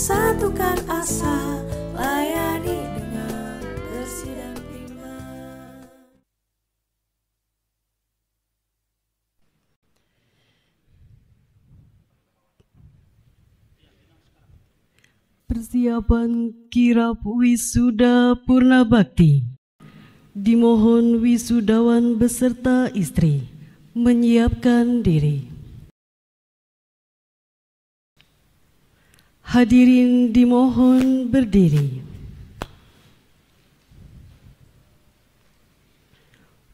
satukan asa, layani dengan bersih dan prima. Persiapan kirap wisuda Purna Bakti. Dimohon wisudawan beserta istri menyiapkan diri. Hadirin dimohon berdiri.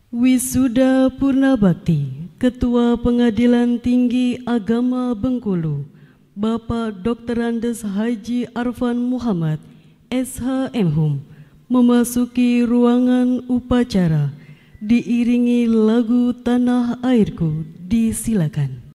Wisuda Purna Bakti, Ketua Pengadilan Tinggi Agama Bengkulu, Bapak Dr. Andes Haji Arfan Muhammad, SH.M.Hum, memasuki ruangan upacara diiringi lagu Tanah Airku. Disilakan.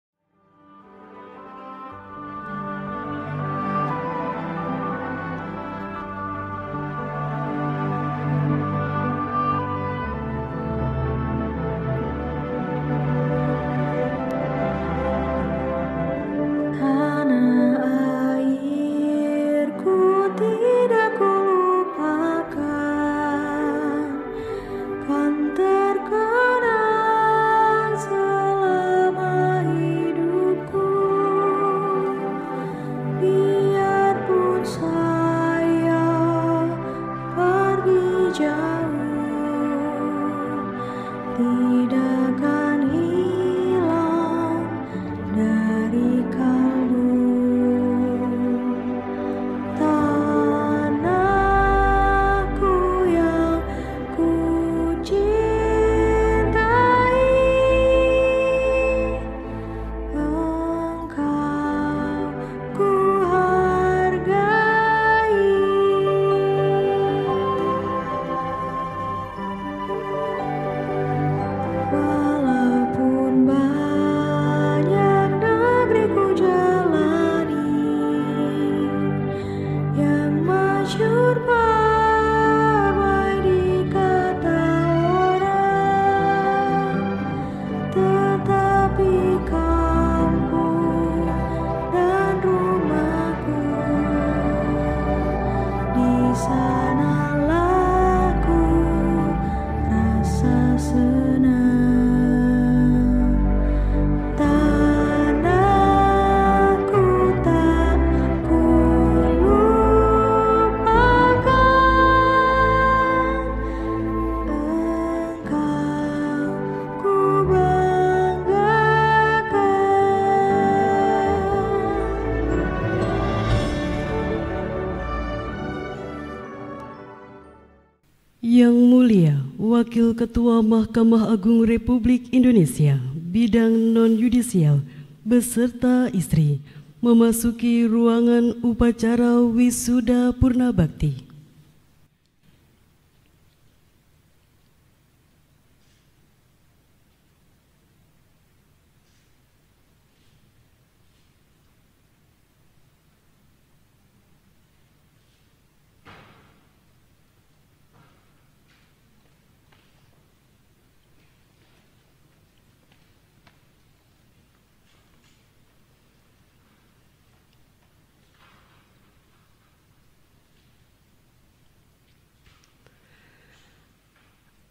Yang Mulia Wakil Ketua Mahkamah Agung Republik Indonesia Bidang Non-Yudisial beserta istri memasuki ruangan upacara wisuda Purna Bakti.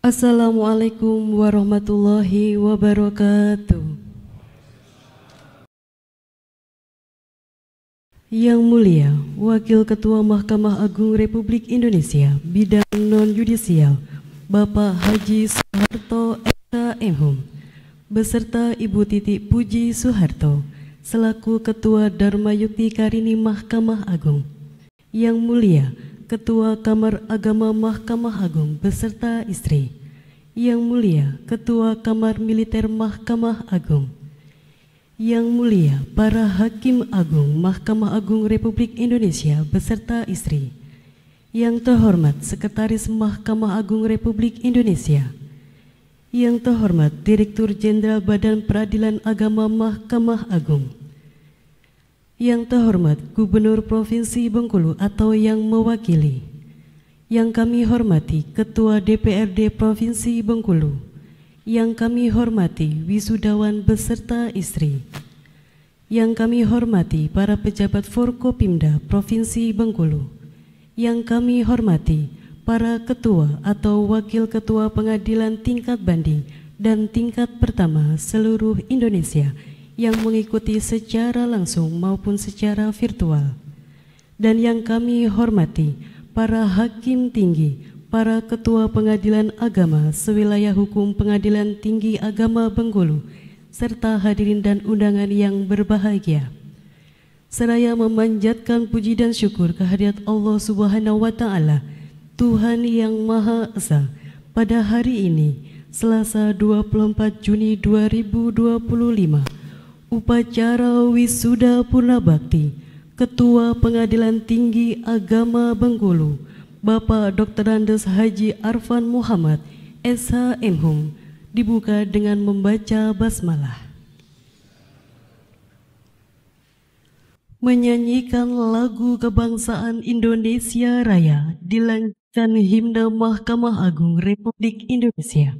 Assalamualaikum warahmatullahi wabarakatuh. Yang Mulia Wakil Ketua Mahkamah Agung Republik Indonesia Bidang Non-Yudisial Bapak Haji Soeharto SH.M.Hum beserta Ibu Titik Puji Soeharto selaku Ketua Dharma Yukti Karini Mahkamah Agung. Yang Mulia Ketua Kamar Agama Mahkamah Agung beserta istri. Yang Mulia Ketua Kamar Militer Mahkamah Agung. Yang Mulia para Hakim Agung Mahkamah Agung Republik Indonesia beserta istri. Yang terhormat Sekretaris Mahkamah Agung Republik Indonesia. Yang terhormat Direktur Jenderal Badan Peradilan Agama Mahkamah Agung. Yang terhormat Gubernur Provinsi Bengkulu atau yang mewakili. Yang kami hormati Ketua DPRD Provinsi Bengkulu. Yang kami hormati wisudawan beserta istri. Yang kami hormati para pejabat Forkopimda Provinsi Bengkulu. Yang kami hormati para ketua atau wakil ketua pengadilan tingkat banding dan tingkat pertama seluruh Indonesia yang mengikuti secara langsung maupun secara virtual. Dan yang kami hormati para hakim tinggi, para ketua pengadilan agama sewilayah hukum Pengadilan Tinggi Agama Bengkulu, serta hadirin dan undangan yang berbahagia. Seraya memanjatkan puji dan syukur kehadirat Allah Subhanahu wa Ta'ala, Tuhan yang Maha Esa, pada hari ini, Selasa 24 Juni 2025, upacara wisuda Purna Bakti Ketua Pengadilan Tinggi Agama Bengkulu, Bapak Dr. Andes Haji Arfan Muhammad, SH.M.Hum, dibuka dengan membaca basmalah. Menyanyikan lagu kebangsaan Indonesia Raya dilanjutkan himne Mahkamah Agung Republik Indonesia.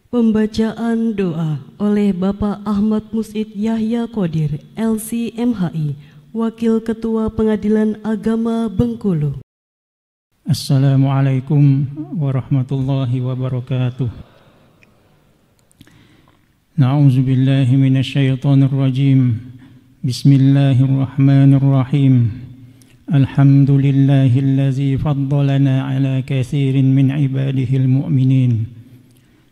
Pembacaan doa oleh Bapak Ahmad Musid Yahya Qodir, LC MHI, Wakil Ketua Pengadilan Agama Bengkulu. Assalamualaikum warahmatullahi wabarakatuh. Na'udzubillahi minasyaitonir rajim. Bismillahirrahmanirrahim. Alhamdulillahillazi faddalana ala katsirin min ibadihil mu'minin.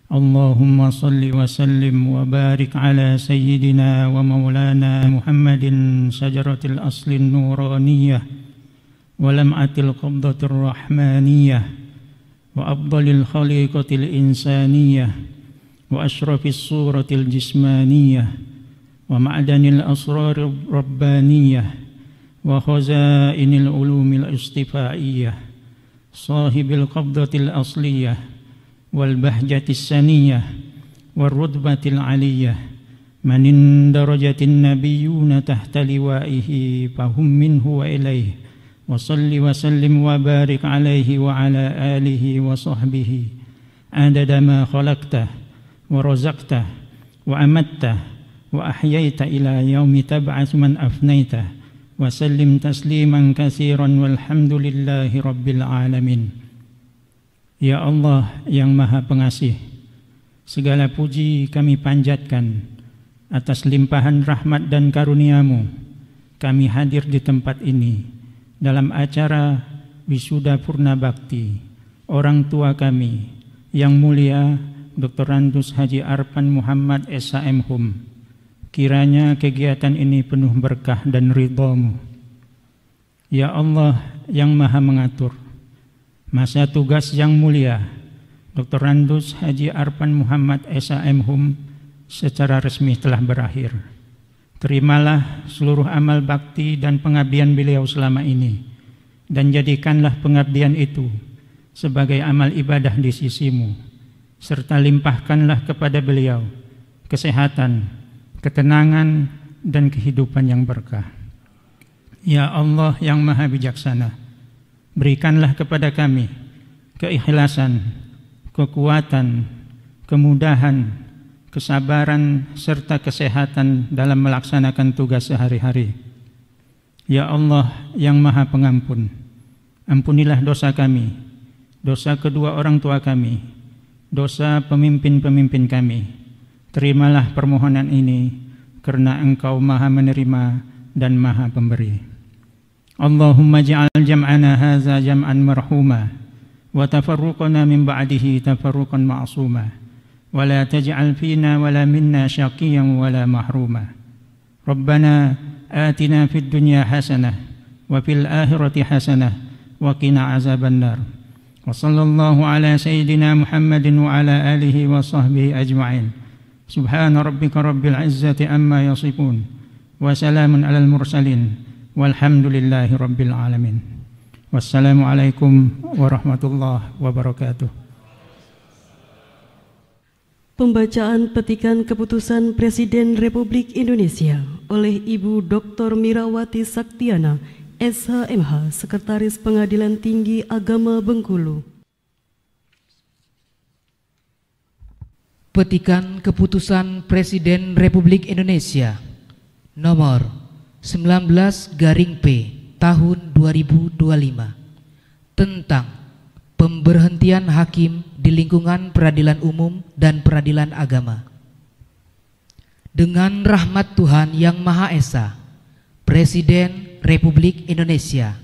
Allahumma salli wa sallim wa barik ala sayyidina wa maulana Muhammadin sajaratil aslin nuraniyah wa lam'atil qabdatir rahmaniyah wa afdalil khaliqatil insaniyah wa ashrafis suratil jismaniyah wa ma'danil asrarir rabbaniyah wa khazainil ulumil istifaiyah sahibil qabdatil asliyah والبهجة السنية والرتبة العلية من اندرجت النبيون تحت لوائه فهم منه وإليه وصل وسلم وبارك عليه وعلى آله وصحبه عدد ما خلقته ورزقته وأمته وأحييت إلى يوم تبعث من أفنيته وسلم تسليما كثيرا والحمد لله رب العالمين. Ya Allah yang Maha Pengasih, segala puji kami panjatkan atas limpahan rahmat dan karunia-Mu. Kami hadir di tempat ini dalam acara Wisuda Purna Bakti orang tua kami yang mulia Dr. Randus Haji Arfan Muhammad SHM. Kiranya kegiatan ini penuh berkah dan ridha-Mu. Ya Allah yang Maha Mengatur, masa tugas yang mulia Dr. Randus Haji Arfan Muhammad SHM secara resmi telah berakhir. Terimalah seluruh amal bakti dan pengabdian beliau selama ini, dan jadikanlah pengabdian itu sebagai amal ibadah di sisi-Mu, serta limpahkanlah kepada beliau kesehatan, ketenangan, dan kehidupan yang berkah. Ya Allah yang Maha Bijaksana, berikanlah kepada kami keikhlasan, kekuatan, kemudahan, kesabaran, serta kesehatan dalam melaksanakan tugas sehari-hari. Ya Allah yang Maha Pengampun, ampunilah dosa kami, dosa kedua orang tua kami, dosa pemimpin-pemimpin kami. Terimalah permohonan ini karena Engkau Maha Menerima dan Maha Pemberi. Allahumma ja'al jam'ana hadza jam'an marhuma wa tafarruqana min ba'dihi tafarruqan ma'suma wa la taj'al fina wa la minna syaqiyan wa la mahruma. Rabbana atina fid dunya hasanah wa fil akhirati hasanah wa qina azaban nar. Wa sallallahu ala sayyidina Muhammadin wa ala alihi wa sahbihi ajma'in. Subhana rabbika rabbil izzati amma yasifun wa salamun alal mursalin walhamdulillahi rabbil alamin. Wassalamualaikum warahmatullahi wabarakatuh. Pembacaan petikan keputusan Presiden Republik Indonesia oleh Ibu Dr. Mirawati Saktiana, SHMH, Sekretaris Pengadilan Tinggi Agama Bengkulu. Petikan keputusan Presiden Republik Indonesia nomor 19/P tahun 2025 tentang pemberhentian hakim di lingkungan peradilan umum dan peradilan agama. Dengan rahmat Tuhan yang Maha Esa, Presiden Republik Indonesia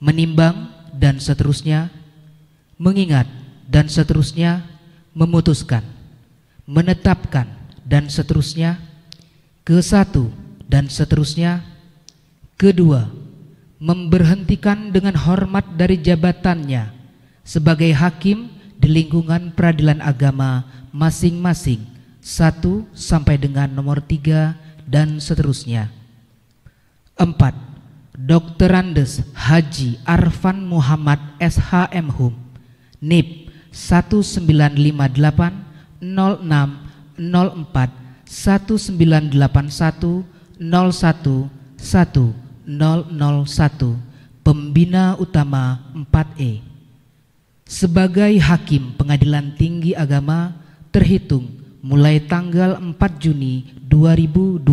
menimbang dan seterusnya, mengingat dan seterusnya, memutuskan, menetapkan dan seterusnya, ke-1 dan seterusnya, kedua, memberhentikan dengan hormat dari jabatannya sebagai hakim di lingkungan peradilan agama masing-masing 1 sampai dengan nomor 3 dan seterusnya. 4. Dr. Randus Haji Arfan Muhammad SHM NIP 1958 06 04 1981 011001 Pembina Utama 4E. Sebagai Hakim Pengadilan Tinggi Agama terhitung mulai tanggal 4 Juni 2025.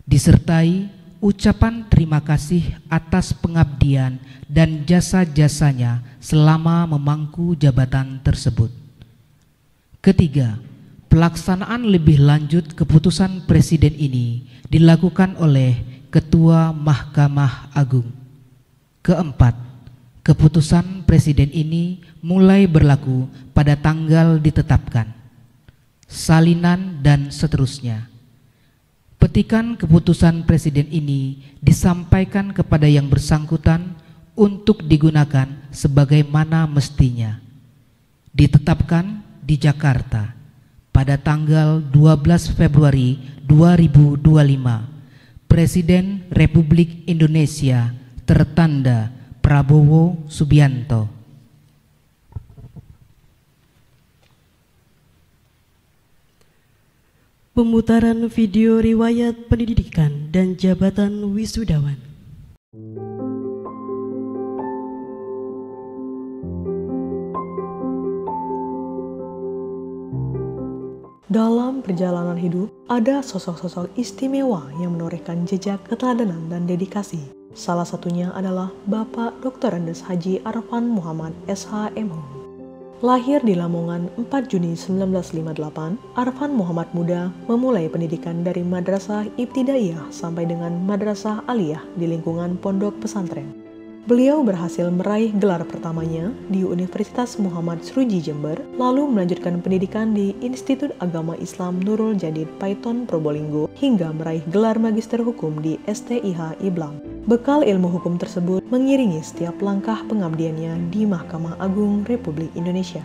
Disertai ucapan terima kasih atas pengabdian dan jasa-jasanya selama memangku jabatan tersebut. Ketiga, pelaksanaan lebih lanjut keputusan Presiden ini dilakukan oleh Ketua Mahkamah Agung. Keempat, keputusan Presiden ini mulai berlaku pada tanggal ditetapkan. Salinan dan seterusnya. Petikan keputusan Presiden ini disampaikan kepada yang bersangkutan untuk digunakan sebagaimana mestinya. Ditetapkan di Jakarta pada tanggal 12 Februari 2025. Presiden Republik Indonesia tertanda Prabowo Subianto. Pemutaran video riwayat pendidikan dan jabatan wisudawan. Dalam perjalanan hidup, ada sosok-sosok istimewa yang menorehkan jejak keteladanan dan dedikasi. Salah satunya adalah Bapak Dr. Andes Haji Arfan Muhammad SH.MH. Lahir di Lamongan 4 Juni 1958, Arfan Muhammad Muda memulai pendidikan dari Madrasah Ibtidaiyah sampai dengan Madrasah Aliyah di lingkungan pondok pesantren. Beliau berhasil meraih gelar pertamanya di Universitas Muhammad Sruji Jember, lalu melanjutkan pendidikan di Institut Agama Islam Nurul Jadid Paiton Probolinggo hingga meraih gelar Magister Hukum di STIH Iblam. Bekal ilmu hukum tersebut mengiringi setiap langkah pengabdiannya di Mahkamah Agung Republik Indonesia.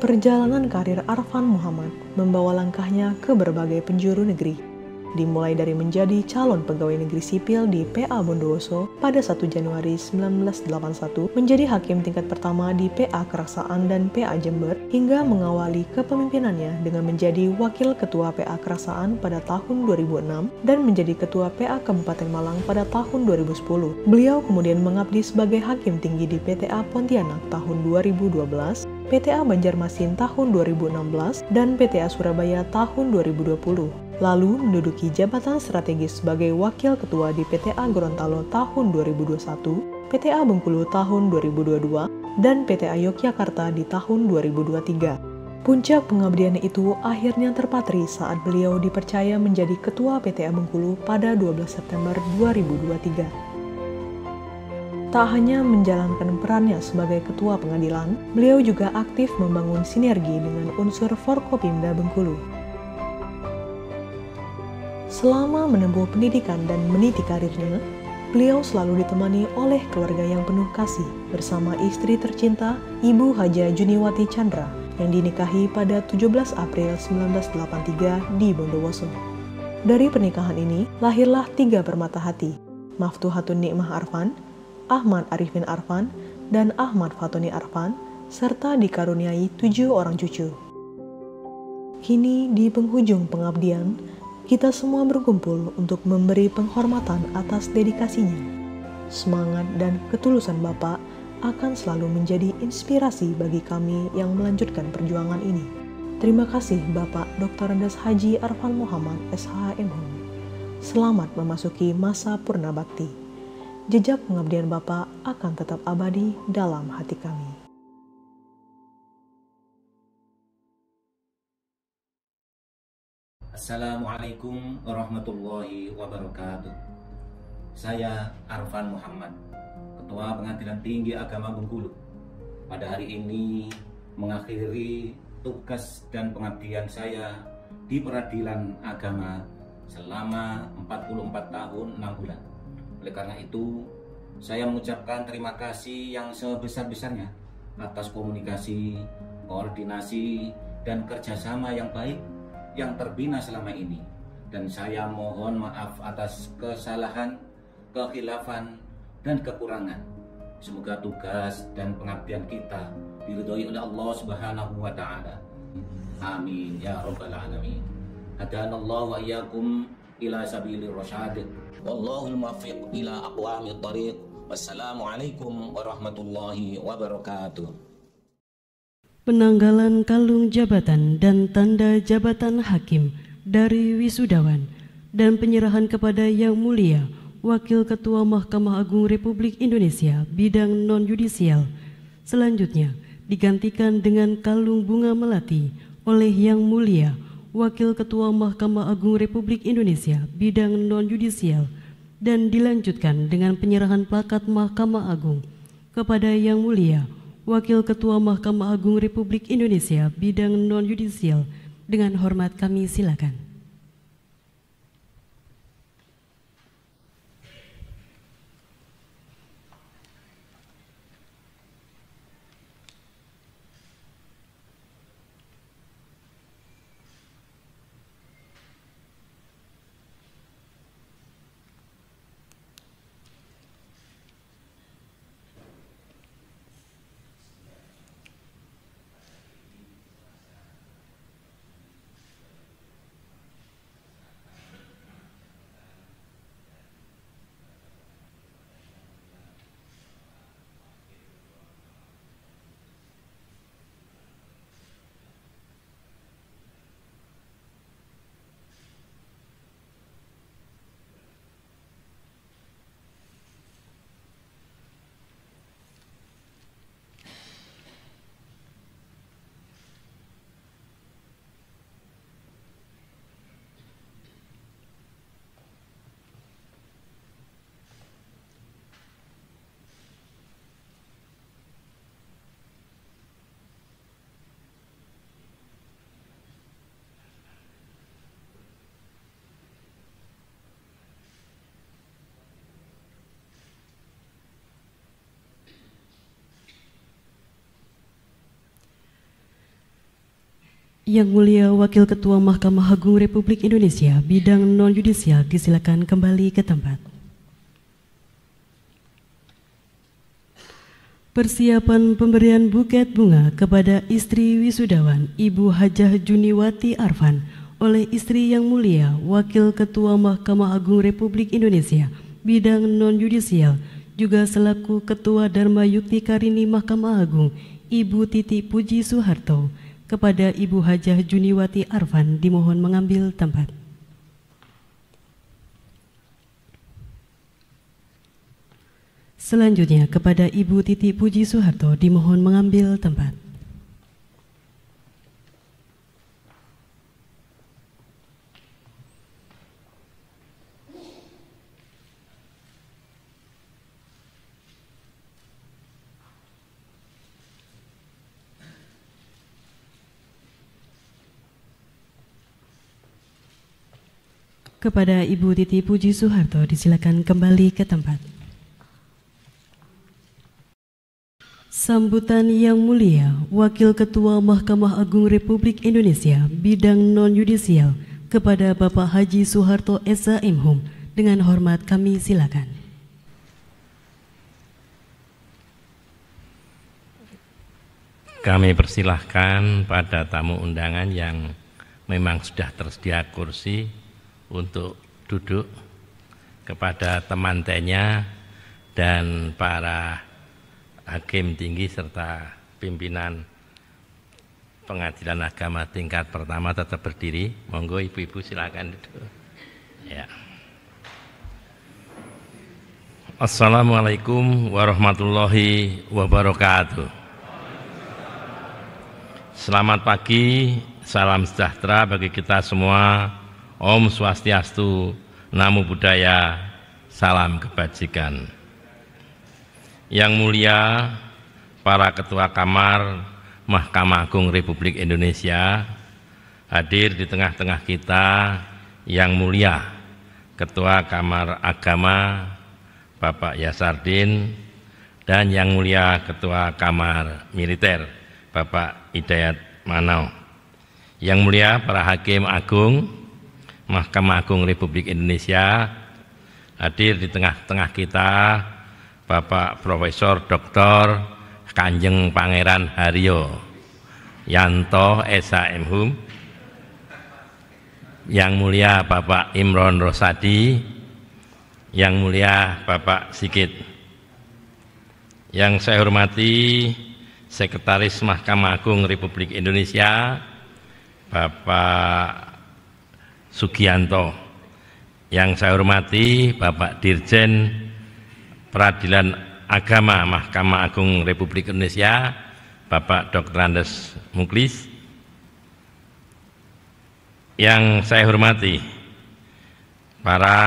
Perjalanan karir Arfan Muhammad membawa langkahnya ke berbagai penjuru negeri. Dimulai dari menjadi calon pegawai negeri sipil di PA Bondowoso pada 1 Januari 1981, menjadi hakim tingkat pertama di PA Keraksaan dan PA Jember, hingga mengawali kepemimpinannya dengan menjadi wakil ketua PA Keraksaan pada tahun 2006 dan menjadi ketua PA Kabupaten Malang pada tahun 2010. Beliau kemudian mengabdi sebagai hakim tinggi di PTA Pontianak tahun 2012, PTA Banjarmasin tahun 2016, dan PTA Surabaya tahun 2020. Lalu menduduki jabatan strategis sebagai Wakil Ketua di PTA Gorontalo tahun 2021, PTA Bengkulu tahun 2022, dan PTA Yogyakarta di tahun 2023. Puncak pengabdian itu akhirnya terpatri saat beliau dipercaya menjadi Ketua PTA Bengkulu pada 12 September 2023. Tak hanya menjalankan perannya sebagai Ketua Pengadilan, beliau juga aktif membangun sinergi dengan unsur Forkopimda Bengkulu. Selama menempuh pendidikan dan meniti karirnya, beliau selalu ditemani oleh keluarga yang penuh kasih bersama istri tercinta Ibu Haja Juniwati Chandra yang dinikahi pada 17 April 1983 di Bondowoso. Dari pernikahan ini lahirlah 3 permata hati, Maftuhatun Nikmah Arfan, Ahmad Arifin Arfan, dan Ahmad Fatoni Arfan, serta dikaruniai 7 orang cucu. Kini di penghujung pengabdian, kita semua berkumpul untuk memberi penghormatan atas dedikasinya. Semangat dan ketulusan Bapak akan selalu menjadi inspirasi bagi kami yang melanjutkan perjuangan ini. Terima kasih Bapak Dr. Andes Haji Arfan Muhammad SH.MH. Selamat memasuki masa purna bakti. Jejak pengabdian Bapak akan tetap abadi dalam hati kami. Assalamualaikum warahmatullahi wabarakatuh. Saya Arfan Muhammad, Ketua Pengadilan Tinggi Agama Bengkulu. Pada hari ini mengakhiri tugas dan pengabdian saya di Peradilan Agama selama 44 tahun 6 bulan. Oleh karena itu, saya mengucapkan terima kasih yang sebesar-besarnya atas komunikasi, koordinasi, dan kerjasama yang baik yang terbina selama ini, dan saya mohon maaf atas kesalahan, kekhilafan, dan kekurangan. Semoga tugas dan pengabdian kita diridhoi oleh Allah Subhanahu wa Ta'ala. Amin ya rabbal alamin. Hadanallahu wa iyyakum ila sabilir rasyad. Wallahul muwaffiq ila aqwamit thariq. Wassalamualaikum warahmatullahi wabarakatuh. penanggalan kalung jabatan dan tanda jabatan hakim dari wisudawan, dan penyerahan kepada Yang Mulia Wakil Ketua Mahkamah Agung Republik Indonesia bidang non-yudisial. Selanjutnya digantikan dengan kalung bunga melati oleh Yang Mulia Wakil Ketua Mahkamah Agung Republik Indonesia bidang non-yudisial, dan dilanjutkan dengan penyerahan plakat Mahkamah Agung kepada Yang Mulia Wakil Ketua Mahkamah Agung Republik Indonesia bidang non-yudisial. Dengan hormat kami silakan. Yang Mulia Wakil Ketua Mahkamah Agung Republik Indonesia bidang non-yudisial disilakan kembali ke tempat. Persiapan pemberian buket bunga kepada istri wisudawan Ibu Hajah Juniwati Arfan oleh istri Yang Mulia Wakil Ketua Mahkamah Agung Republik Indonesia bidang non-yudisial, juga selaku Ketua Dharma Yukti Karini Mahkamah Agung Ibu Titi Puji Soeharto, kepada Ibu Hajah Juniwati Arfan dimohon mengambil tempat. Selanjutnya kepada Ibu Titi Puji Soeharto dimohon mengambil tempat. Kepada Ibu Titi Puji Soeharto disilakan kembali ke tempat. Sambutan Yang Mulia Wakil Ketua Mahkamah Agung Republik Indonesia bidang non-yudisial kepada Bapak Haji Soeharto SH.M.Hum. Dengan hormat kami silakan. Kami persilahkan pada tamu undangan yang memang sudah tersedia kursi untuk duduk, kepada teman tehnya dan para hakim tinggi serta pimpinan pengadilan agama tingkat pertama tetap berdiri. Monggo ibu-ibu silakan duduk. Ya. Assalamualaikum warahmatullahi wabarakatuh. Selamat pagi, salam sejahtera bagi kita semua. Om Swastiastu, Namo Buddhaya, salam kebajikan. Yang mulia para Ketua Kamar Mahkamah Agung Republik Indonesia, hadir di tengah-tengah kita Yang mulia Ketua Kamar Agama Bapak Yasardin, dan Yang mulia Ketua Kamar Militer Bapak Hidayat Manau. Yang mulia para Hakim Agung Mahkamah Agung Republik Indonesia, hadir di tengah-tengah kita Bapak Profesor Dr. Kanjeng Pangeran Haryo Yanto SH.M.Hum, Yang mulia Bapak Imron Rosadi, Yang mulia Bapak Sigit. Yang saya hormati Sekretaris Mahkamah Agung Republik Indonesia Bapak Sugianto, yang saya hormati Bapak Dirjen Peradilan Agama Mahkamah Agung Republik Indonesia Bapak Dr. Andes Muklis, yang saya hormati para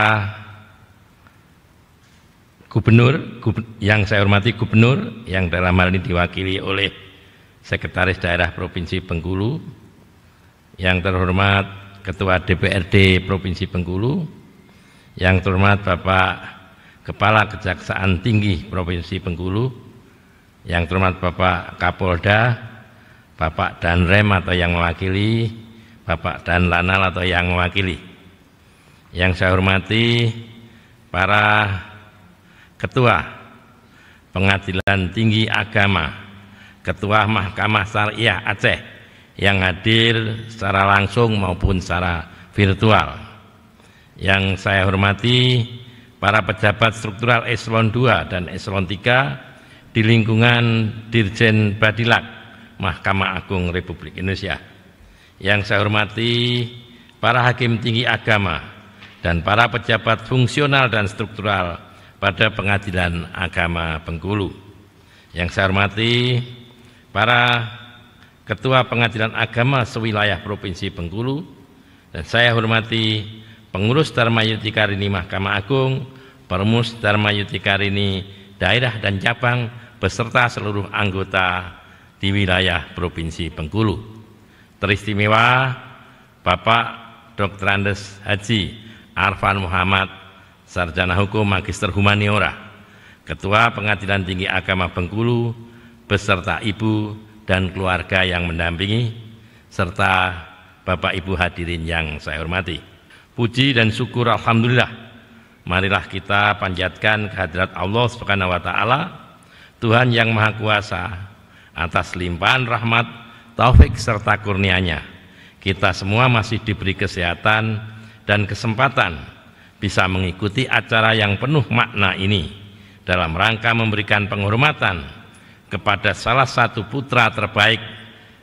Gubernur, yang saya hormati Gubernur yang dalam hal ini diwakili oleh Sekretaris Daerah Provinsi Bengkulu, yang terhormat Ketua DPRD Provinsi Bengkulu, yang terhormat Bapak Kepala Kejaksaan Tinggi Provinsi Bengkulu, yang terhormat Bapak Kapolda, Bapak Danrem atau yang mewakili, Bapak Danlanal atau yang mewakili, yang saya hormati para Ketua Pengadilan Tinggi Agama, Ketua Mahkamah Syariah Aceh yang hadir secara langsung maupun secara virtual, yang saya hormati para pejabat struktural Eselon 2 dan Eselon 3 di lingkungan Dirjen Badilak Mahkamah Agung Republik Indonesia, yang saya hormati para hakim tinggi agama dan para pejabat fungsional dan struktural pada Pengadilan Agama Bengkulu, yang saya hormati para Ketua Pengadilan Agama sewilayah Provinsi Bengkulu, dan saya hormati pengurus Dharma Yudhikarini Mahkamah Agung, Permus Dharma Yudhikarini daerah dan cabang beserta seluruh anggota di wilayah Provinsi Bengkulu. Teristimewa Bapak Dr. Andes Haji Arfan Muhammad, Sarjana Hukum Magister Humaniora, Ketua Pengadilan Tinggi Agama Bengkulu beserta ibu dan keluarga yang mendampingi, serta Bapak Ibu hadirin yang saya hormati. Puji dan syukur alhamdulillah, marilah kita panjatkan kehadirat Allah Subhanahu wa taala, Tuhan yang Maha Kuasa, atas limpahan rahmat, taufik serta kurnia-Nya. Kita semua masih diberi kesehatan dan kesempatan bisa mengikuti acara yang penuh makna ini dalam rangka memberikan penghormatan kepada salah satu putra terbaik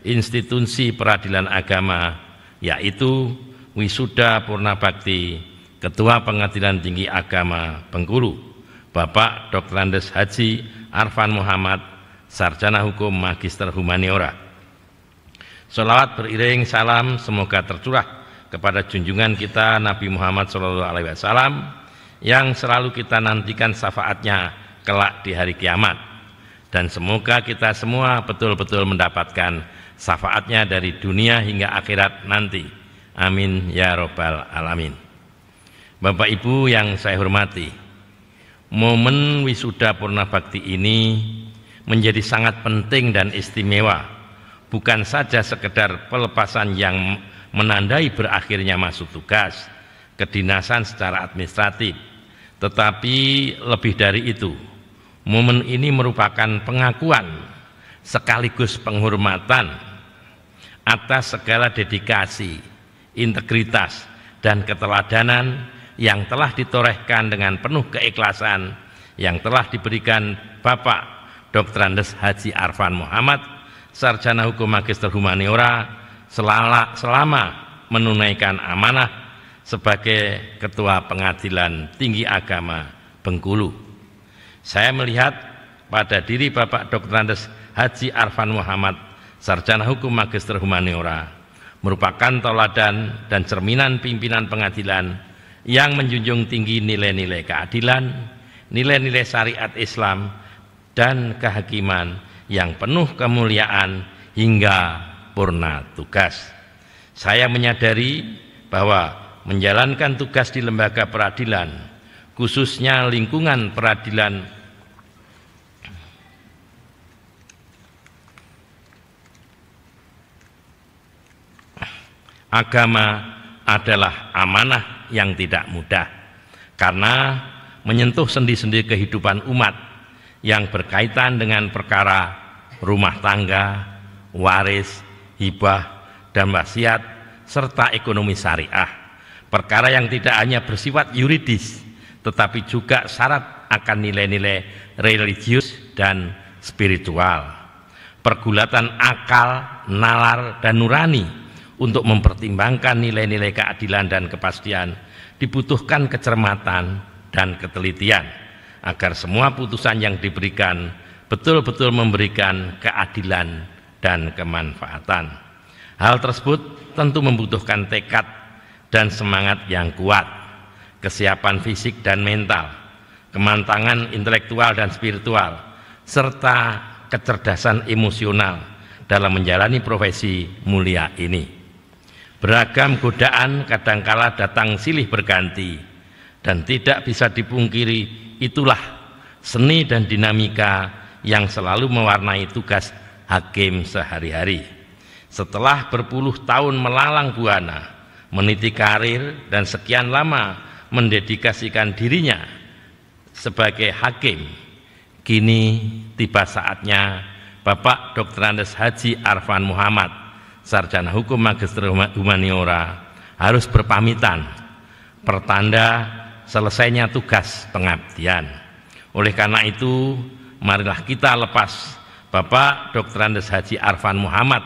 institusi peradilan agama, yaitu Wisuda Purnabakti Ketua Pengadilan Tinggi Agama Bengkulu, Bapak Dr. Andes Haji Arfan Muhammad, Sarjana Hukum Magister Humaniora. Sholawat beriring salam semoga tercurah kepada junjungan kita Nabi Muhammad SAW yang selalu kita nantikan syafaatnya kelak di hari kiamat, dan semoga kita semua betul-betul mendapatkan syafaatnya dari dunia hingga akhirat nanti. Amin ya robbal alamin. Bapak Ibu yang saya hormati, momen wisuda Purnabakti ini menjadi sangat penting dan istimewa, bukan saja sekedar pelepasan yang menandai berakhirnya masuk tugas kedinasan secara administratif, tetapi lebih dari itu, momen ini merupakan pengakuan sekaligus penghormatan atas segala dedikasi, integritas, dan keteladanan yang telah ditorehkan dengan penuh keikhlasan yang telah diberikan Bapak Dr. Andes Haji Arfan Muhammad, Sarjana Hukum Magister Humaniora, selama menunaikan amanah sebagai Ketua Pengadilan Tinggi Agama Bengkulu. Saya melihat pada diri Bapak Dr. Andes Haji Arfan Muhammad, Sarjana Hukum Magister Humaniora, merupakan tauladan dan cerminan pimpinan pengadilan yang menjunjung tinggi nilai-nilai keadilan, nilai-nilai syariat Islam, dan kehakiman yang penuh kemuliaan hingga purna tugas. Saya menyadari bahwa menjalankan tugas di lembaga peradilan, khususnya lingkungan peradilan agama adalah amanah yang tidak mudah, karena menyentuh sendi-sendi kehidupan umat yang berkaitan dengan perkara rumah tangga, waris, hibah, dan wasiat, serta ekonomi syariah. Perkara yang tidak hanya bersifat yuridis, tetapi juga syarat akan nilai-nilai religius dan spiritual. pergulatan akal, nalar, dan nurani untuk mempertimbangkan nilai-nilai keadilan dan kepastian, dibutuhkan kecermatan dan ketelitian agar semua putusan yang diberikan betul-betul memberikan keadilan dan kemanfaatan. Hal tersebut tentu membutuhkan tekad dan semangat yang kuat, kesiapan fisik dan mental, kematangan intelektual dan spiritual, serta kecerdasan emosional dalam menjalani profesi mulia ini. Beragam godaan kadangkala datang silih berganti, dan tidak bisa dipungkiri itulah seni dan dinamika yang selalu mewarnai tugas hakim sehari-hari. Setelah berpuluh tahun melalang buana, meniti karir dan sekian lama mendedikasikan dirinya sebagai hakim, kini tiba saatnya Bapak Dr. Andes Haji Arfan Muhammad, sarjana hukum magister humaniora, harus berpamitan, pertanda selesainya tugas pengabdian. Oleh karena itu, marilah kita lepas Bapak Dr. Andes Haji Arfan Muhammad,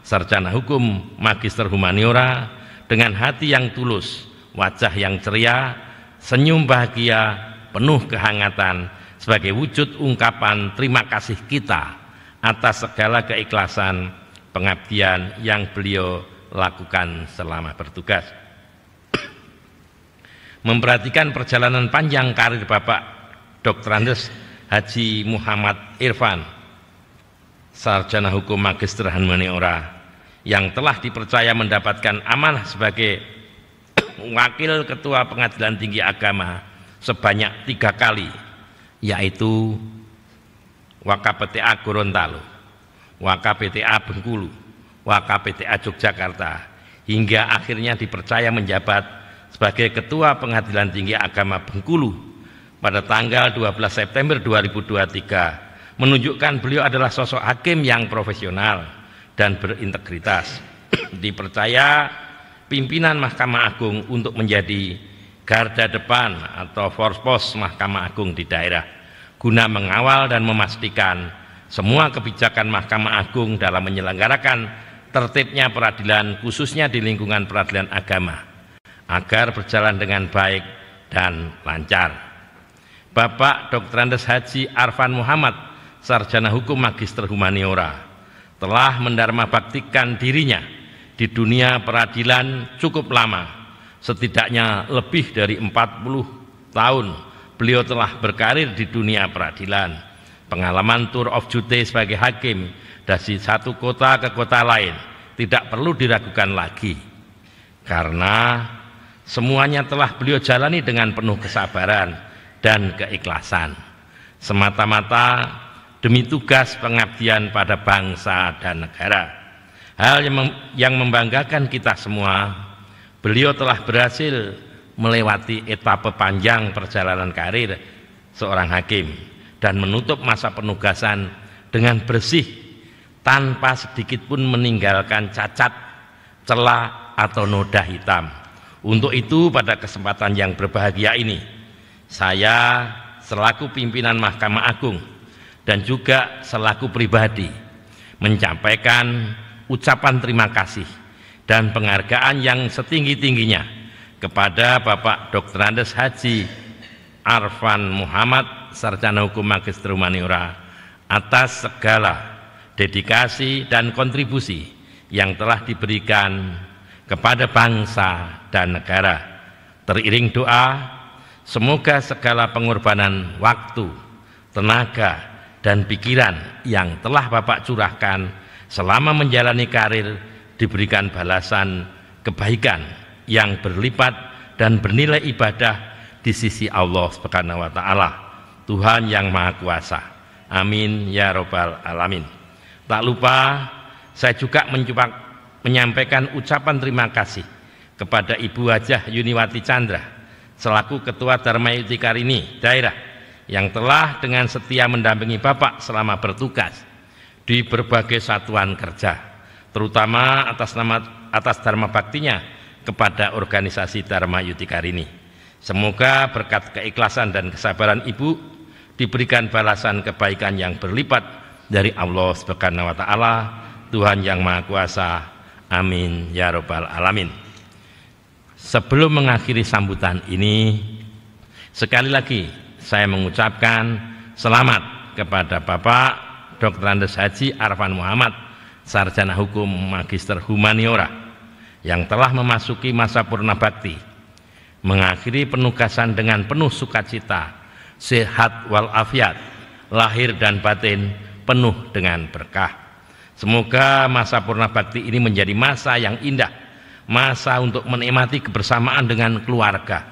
sarjana hukum magister humaniora, dengan hati yang tulus, wajah yang ceria, senyum bahagia, penuh kehangatan, sebagai wujud ungkapan terima kasih kita atas segala keikhlasan pengabdian yang beliau lakukan selama bertugas. Memperhatikan perjalanan panjang karir Bapak Dr. Andes Haji Muhammad Irfan, sarjana hukum magister humaniora, yang telah dipercaya mendapatkan amanah sebagai wakil ketua Pengadilan Tinggi Agama sebanyak 3 kali, yaitu WKPTA Gorontalo, WKPTA Bengkulu, WKPTA Yogyakarta, hingga akhirnya dipercaya menjabat sebagai Ketua Pengadilan Tinggi Agama Bengkulu pada tanggal 12 September 2023, menunjukkan beliau adalah sosok hakim yang profesional dan berintegritas. Dipercaya pimpinan Mahkamah Agung untuk menjadi garda depan atau forpos Mahkamah Agung di daerah, guna mengawal dan memastikan semua kebijakan Mahkamah Agung dalam menyelenggarakan tertibnya peradilan, khususnya di lingkungan peradilan agama, agar berjalan dengan baik dan lancar. Bapak Dr. Andes Haji Arfan Muhammad, sarjana hukum magister humaniora, telah mendarmabaktikan dirinya di dunia peradilan cukup lama, setidaknya lebih dari 40 tahun beliau telah berkarir di dunia peradilan. Pengalaman tour of duty sebagai hakim dari satu kota ke kota lain tidak perlu diragukan lagi, karena semuanya telah beliau jalani dengan penuh kesabaran dan keikhlasan, semata-mata demi tugas pengabdian pada bangsa dan negara. Hal yang membanggakan kita semua, beliau telah berhasil melewati etapa panjang perjalanan karir seorang hakim dan menutup masa penugasan dengan bersih, tanpa sedikit pun meninggalkan cacat, celah, atau noda hitam. Untuk itu, pada kesempatan yang berbahagia ini, saya selaku pimpinan Mahkamah Agung dan juga selaku pribadi menyampaikan ucapan terima kasih dan penghargaan yang setinggi-tingginya kepada Bapak Dr. Andes Haji Arfan Muhammad, sarjana hukum magister humaniora, atas segala dedikasi dan kontribusi yang telah diberikan kepada bangsa dan negara. Teriring doa, semoga segala pengorbanan waktu, tenaga, dan pikiran yang telah Bapak curahkan selama menjalani karir diberikan balasan kebaikan yang berlipat dan bernilai ibadah di sisi Allah Subhanahu wa Ta'ala, Tuhan yang Maha Kuasa. Amin ya Rabbal Alamin. Tak lupa saya juga menyampaikan ucapan terima kasih kepada Ibu Hajah Yuniwati Chandra selaku Ketua Dharma Yuti Karini daerah, yang telah dengan setia mendampingi Bapak selama bertugas di berbagai satuan kerja, terutama atas dharma baktinya kepada organisasi Dharma Yuti Karini. Semoga berkat keikhlasan dan kesabaran Ibu diberikan balasan kebaikan yang berlipat dari Allah Subhanahu wa taala, Tuhan yang Maha Kuasa. Amin ya rabbal alamin. Sebelum mengakhiri sambutan ini, sekali lagi saya mengucapkan selamat kepada Bapak Dr. Andes Haji Arfan Muhammad, Sarjana Hukum Magister Humaniora, yang telah memasuki masa purna bakti, mengakhiri penugasan dengan penuh sukacita, sehat walafiat, lahir dan batin penuh dengan berkah. Semoga masa purna bakti ini menjadi masa yang indah, masa untuk menikmati kebersamaan dengan keluarga,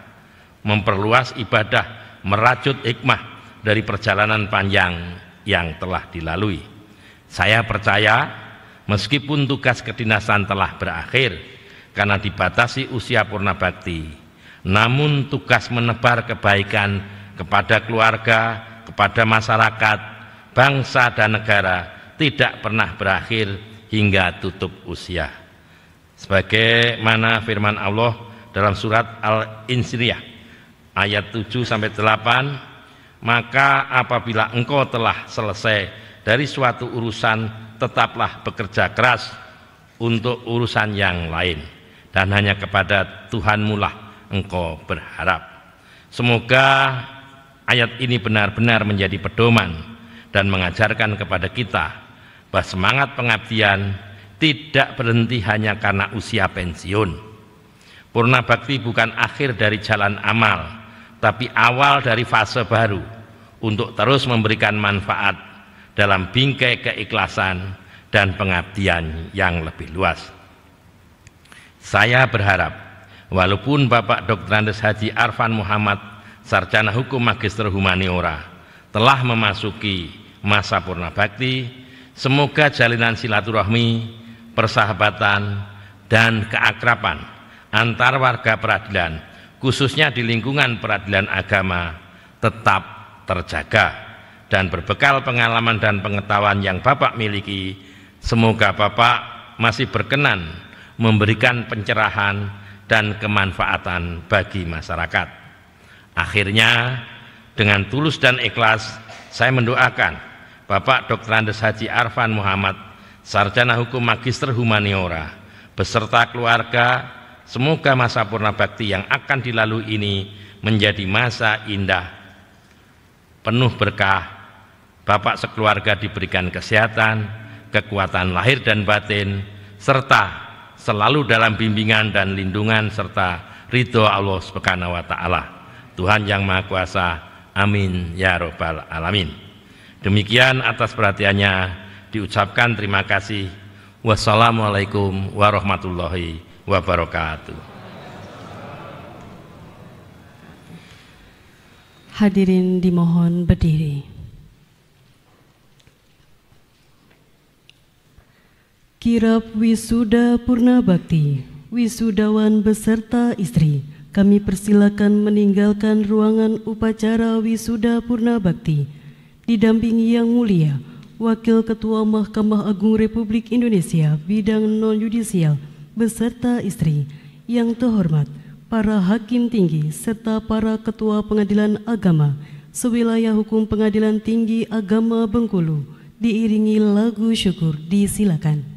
memperluas ibadah, merajut hikmah dari perjalanan panjang yang telah dilalui. Saya percaya meskipun tugas kedinasan telah berakhir karena dibatasi usia purna bakti, namun tugas menebar kebaikan kepada keluarga, kepada masyarakat, bangsa dan negara tidak pernah berakhir hingga tutup usia. Sebagaimana firman Allah dalam surat Al-Insyriyah ayat 7-8, maka apabila engkau telah selesai dari suatu urusan, tetaplah bekerja keras untuk urusan yang lain, dan hanya kepada Tuhanmu lah engkau berharap. Semoga ayat ini benar-benar menjadi pedoman dan mengajarkan kepada kita bahwa semangat pengabdian tidak berhenti hanya karena usia pensiun. Purna bakti bukan akhir dari jalan amal, tapi awal dari fase baru untuk terus memberikan manfaat dalam bingkai keikhlasan dan pengabdian yang lebih luas. Saya berharap walaupun Bapak Dr. Andes Haji Arfan Muhammad, Sarjana Hukum Magister Humaniora, telah memasuki masa purna bakti, semoga jalinan silaturahmi, persahabatan, dan keakraban antar warga peradilan, khususnya di lingkungan peradilan agama, tetap terjaga, dan berbekal pengalaman dan pengetahuan yang Bapak miliki, semoga Bapak masih berkenan memberikan pencerahan dan kemanfaatan bagi masyarakat. Akhirnya, dengan tulus dan ikhlas, saya mendoakan Bapak Dr. Andes Haji Arfan Muhammad, Sarjana Hukum Magister Humaniora, beserta keluarga, semoga masa purna bakti yang akan dilalui ini menjadi masa indah, penuh berkah. Bapak sekeluarga diberikan kesehatan, kekuatan lahir dan batin, serta selalu dalam bimbingan dan lindungan serta ridho Allah Subhanahu wa taala, Tuhan yang Maha Kuasa. Amin ya rabbal alamin. Demikian atas perhatiannya, diucapkan terima kasih. Wassalamualaikum warahmatullahi wabarakatuh. Hadirin dimohon berdiri. Kirap wisuda purna bakti, wisudawan beserta istri, kami persilakan meninggalkan ruangan upacara wisuda purna bakti didampingi Yang Mulia Wakil Ketua Mahkamah Agung Republik Indonesia bidang non-yudisial beserta istri, yang terhormat para hakim tinggi serta para ketua pengadilan agama sewilayah hukum Pengadilan Tinggi Agama Bengkulu, diiringi lagu syukur. Disilakan.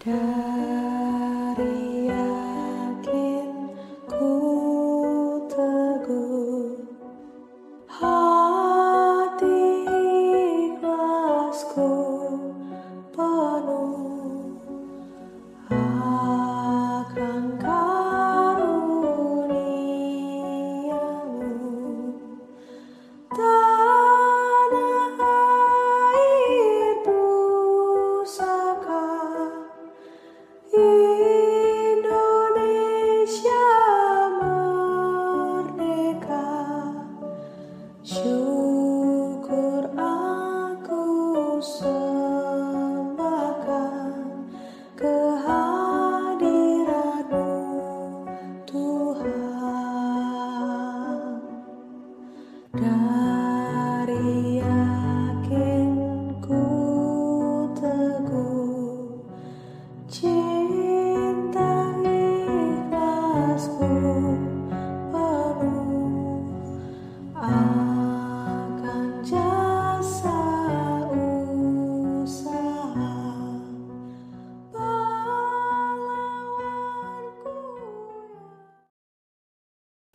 Dari yakin ku teguh, hati ikhlasku penuh akan karuniamu. Tanah air pusaka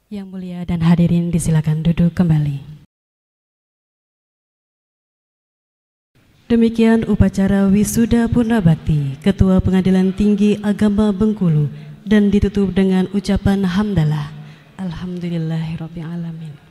Yang mulia dan hadirin disilakan duduk kembali. Demikian upacara wisuda Purnabakti Ketua Pengadilan Tinggi Agama Bengkulu dan ditutup dengan ucapan hamdalah. Alhamdulillahirabbil alamin.